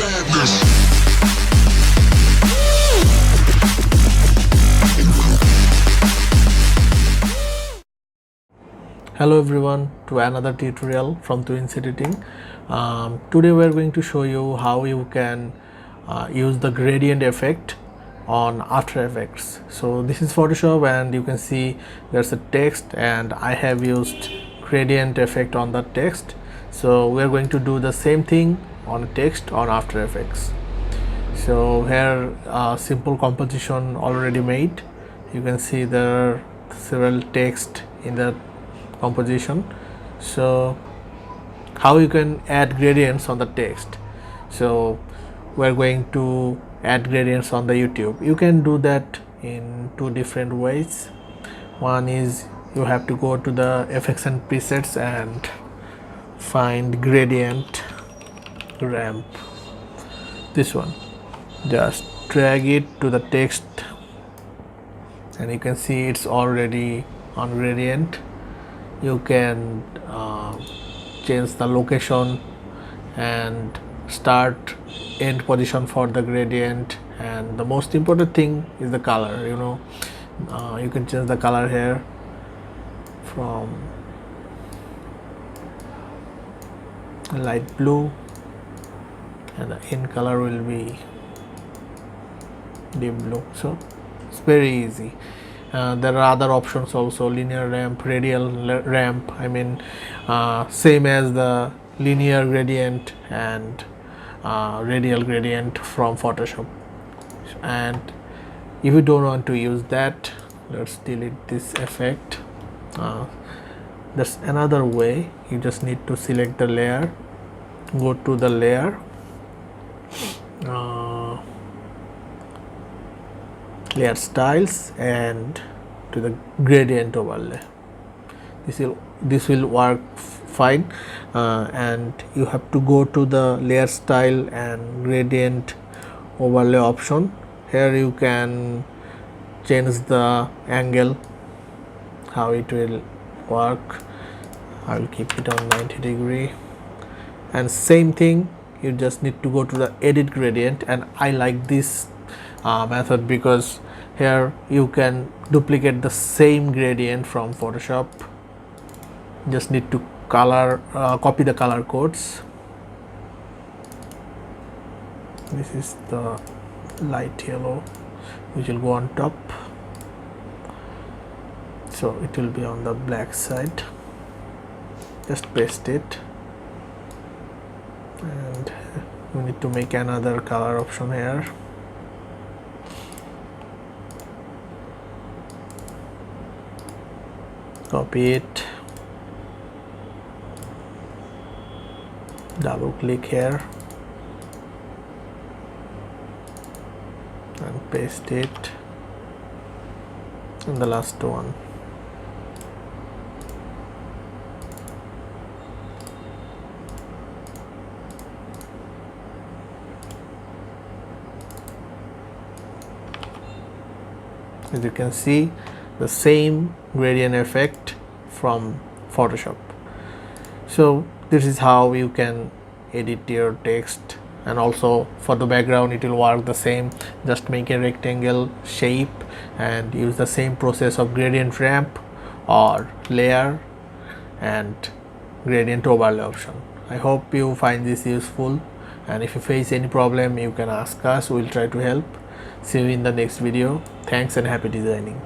Hello everyone to another tutorial from Tuhin editing. Today we are going to show you how you can use the gradient effect on After Effects. So this is Photoshop and you can see there's a text and I have used gradient effect on the text. So we are going to do the same thing on text on After Effects. So here simple composition already made. You can see there are several text in the composition. So how you can add gradients on the text? So we're going to add gradients on the YouTube. You can do that in two different ways. One is you have to go to the effects and presets and find gradient ramp, this one. Just drag it to the text and you can see it's already on gradient. You can change the location and start end position for the gradient, and the most important thing is the color. You can change the color here from light blue and the end color will be deep blue. So it's very easy. There are other options also, linear ramp, radial ramp, same as the linear gradient and radial gradient from Photoshop. And if you don't want to use that, let's delete this effect. There's another way. You just need to select the layer, go to the layer, layer styles, and to the gradient overlay. This will work fine, and you have to go to the layer style and gradient overlay option. Here you can change the angle, how it will work. I will keep it on 90°, and same thing, you just need to go to the edit gradient. And I like this method because here you can duplicate the same gradient from Photoshop. Just need to copy the color codes. This is the light yellow which will go on top, so it will be on the black side. Just paste it, and we need to make another color option here. Copy it, double click here and paste it, and the last one. As you can see, the same gradient effect from Photoshop. So this is how you can edit your text, and also for the background it will work the same. Just make a rectangle shape and use the same process of gradient ramp or layer and gradient overlay option. I hope you find this useful, and if you face any problem you can ask us, we'll try to help. See you in the next video. Thanks and happy designing.